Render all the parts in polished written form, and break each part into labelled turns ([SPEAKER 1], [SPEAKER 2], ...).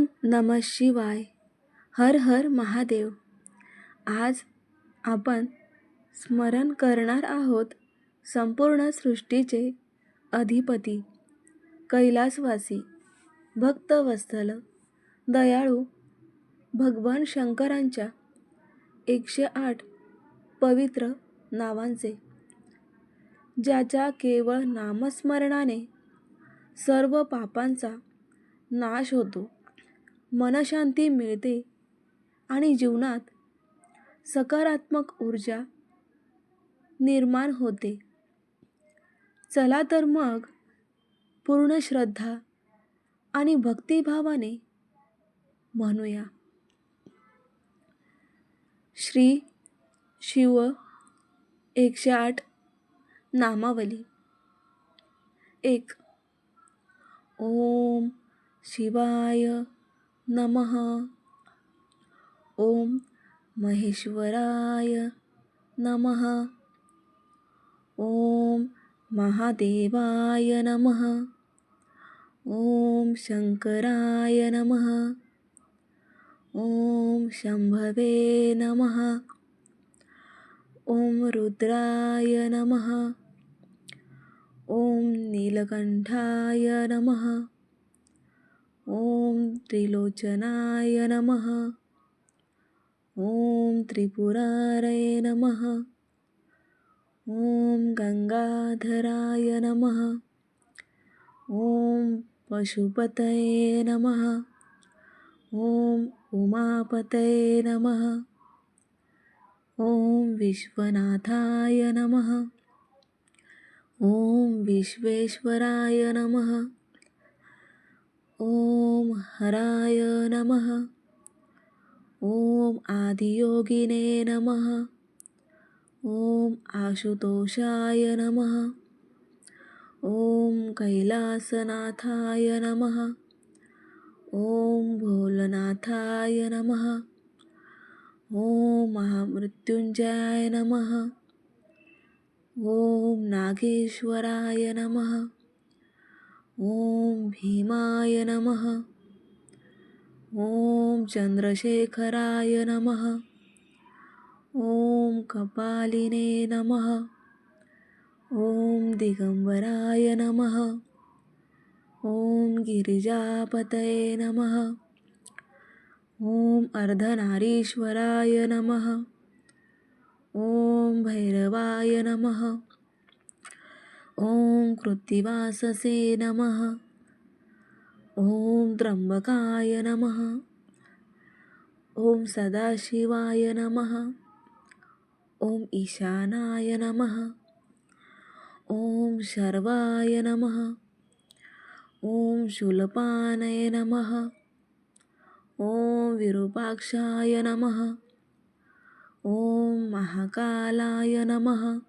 [SPEAKER 1] ओम नमः शिवाय. हर हर महादेव. आज आपण स्मरण करणार आहोत संपूर्ण सृष्टीचे अधिपती, कैलासवासी, भक्तवत्सल, दयाळू भगवान शंकरांच्या 108 पवित्र नावांचे, ज्याच्या केवळ नामस्मरणाने सर्व पापांचा नाश होतो, मनशांती मिळते आणि जीवनात सकारात्मक ऊर्जा निर्माण होते. चला तर मग पूर्ण श्रद्धा आणि भक्तिभावाने म्हणूया. श्री शिव 108 नामावली. 1. ओम शिवाय नमः. ओम महेश्वराय नमः. ओम महादेवाय नमः. ओम शंकराय नमः. ओम शंभवे नमः. ओम रुद्राय नमः. ओम नीलकंठाय नमः. ओम त्रिलोचनाय नमः. ओम त्रिपुरारये नमः. ओम गंगाधराय नमः. ओम पशुपतये नमः. ओम उमापतये नमः. ओम विश्वनाथाय नमः. ओम विश्वेश्वराय नमः. ओम हराय नमः. ओम आदियोगिने नमः. ओम आशुतोषाय नमः. ओम कैलासनाथाय नमः. ओम भोलनाथाय नमः. ओम महामृत्युंजयाय नमः. ओम नागेश्वराय नमः. ओम भीमाय नमः. ओम चंद्रशेखराय नमः. ओम कपालिने नमः. ओम दिगंबराय नमः. ओम गिरिजापतये नमः. ओम अर्धनारीश्वराय नमः. ओम भैरवाय नमः. ओम कृत्तिवाससे नमः. ओम त्र्यंबकाय नमः. ओम सदाशिवाय नमः. ओम ईशानाय नमः. ओम शर्वाय नमः. ओम शूलपानये नमः. ओम विरूपाक्षाय नमः. ओम महाकालाय नमः.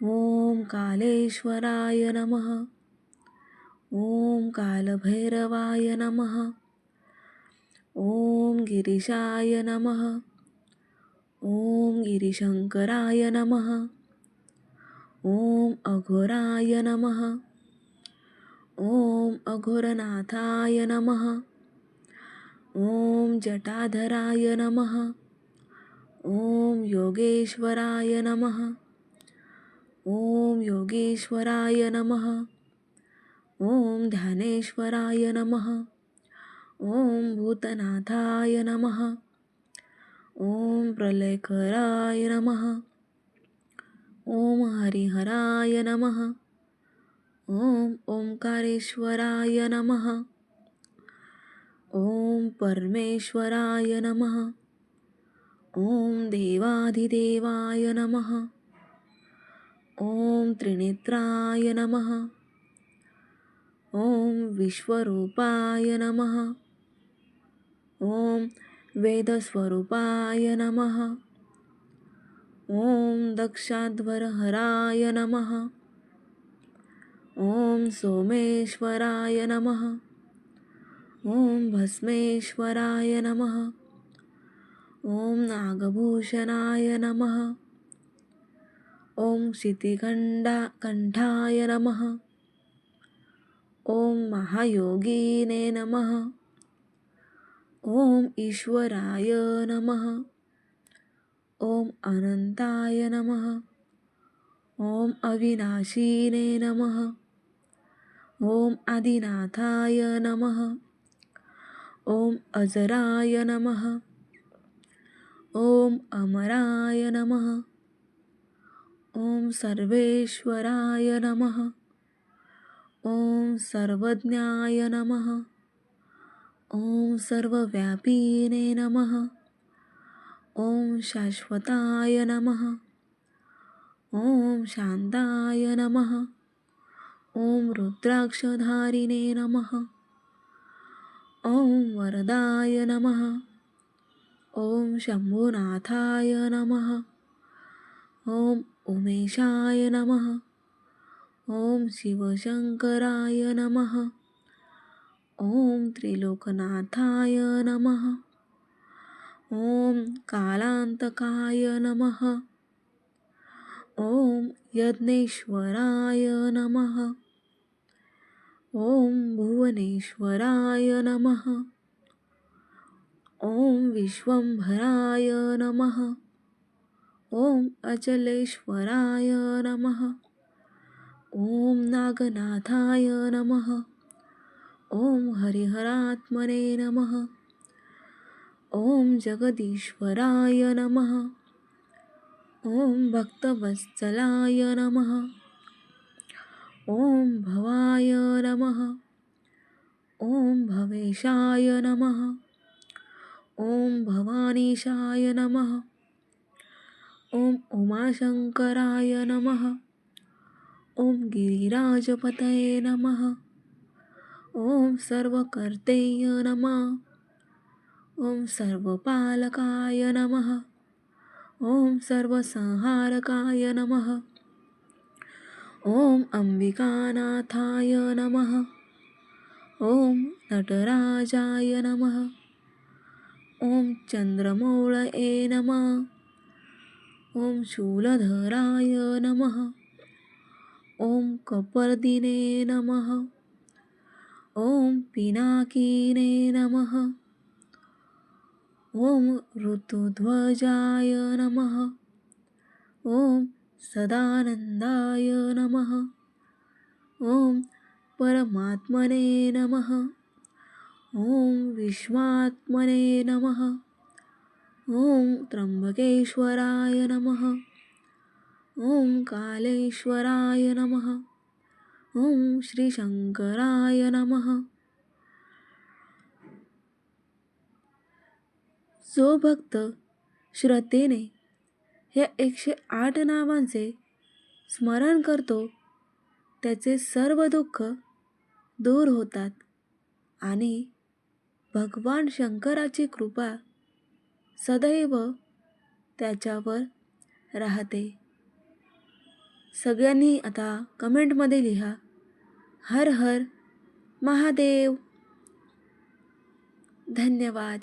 [SPEAKER 1] ओम कालेश्वराय नमः. ओम कालभैरवाय नमः. ओम गिरीशाय नमः. ओम गिरीशंकराय नमः. ओम अघोराय नमः. ओम अघोरनाथाय नमः. ओम जटाधराय नमः. ओम योगेश्वराय नमः. ओम योगेश्वराय नमः. ओम ध्यानेश्वराय नमः. ओम भूतनाथाय नमः. ओम प्रलयकराय नमः. ओम हरिहराय नमः. ओम ओंकारेश्वराय नमः. ओम परमेश्वराय नमः. ओम देवाधिदेवाय नमः. ओम त्रिनेत्राय नमः. ओम विश्वरूपाय नमः. ओम वेदस्वरूपाय नमः. ओम दक्षाध्वरहराय नमः. ओम सोमेश्वराय नमः. ओम भस्मेश्वराय नमः. ओम नागभूषणाय नमः. ओम क्षितिकंठाय नमः. ओम महायोगिने नमः. ओम ईश्वराय नमः. ओम अनंताय नमः. ओम अविनाशीने नमः. ओम आदिनाथाय नमः. ओम अजराय नमः. ओम अमराय नमः. ओम सर्वेश्वराय नमः. ओम सर्वज्ञाय नमः. ओम सर्वव्यापीने नमः. ओम शाश्वताय नमः. ओम शांताय नमः. ओम रुद्राक्षधारिणे नमः. ओम वरदाय नमः. ओम शंभुनाथाय नमः. ओम उमेशाय नमः. ओम शिवशंकराय नमः. ओम त्रिलोकनाथाय नमः. ओम कालांतकाय नमः. ओम यज्ञेश्वराय नमः. ओम भुवनेश्वराय नमः. ओम विश्वंभराय नमः. ओम अचलेश्वराय नमः. ओम नागनाथाय नमः. ओम हरिहरात्मने नमः. ओम जगदीश्वराय नमः. ओम भक्तवत्सलाय नमः. ओम भवाय नमः. ओम भवेशाय नमः. ओम भवानीशाय नमः. ओम उमाशंकराय नमः. ओम गिरिराजपतये नमः. ओम सर्वकर्तेय नमः. ओम सर्वपालकाय नमः. ओम सर्वसंहारकाय नमः. ओम अंबिकानाथाय नमः. ओम नटराजाय नमः. ओम चंद्रमौळये नमः. ओम शूलधराय नमः. ओम कपर्दिने नमः. ओम पिनाकिने नमः. ओम ऋतुध्वजाय नमः. ओम सदानंदाय नमः. ओम परमात्मने नमः. ओम विश्वात्मने नमः. ओम त्र्यंबकेश्वराय नमः. ओम कालेश्वराय नमः. ओम श्री शंकराय नमः. जो भक्त श्रद्धेने या 108 नावांचे स्मरण करतो त्याचे सर्व दुःख दूर होतात आणि भगवान शंकराची कृपा सदैव त्याच्यावर राहते. सगळ्यांनी आता कमेंटमध्ये लिहा, हर हर महादेव. धन्यवाद.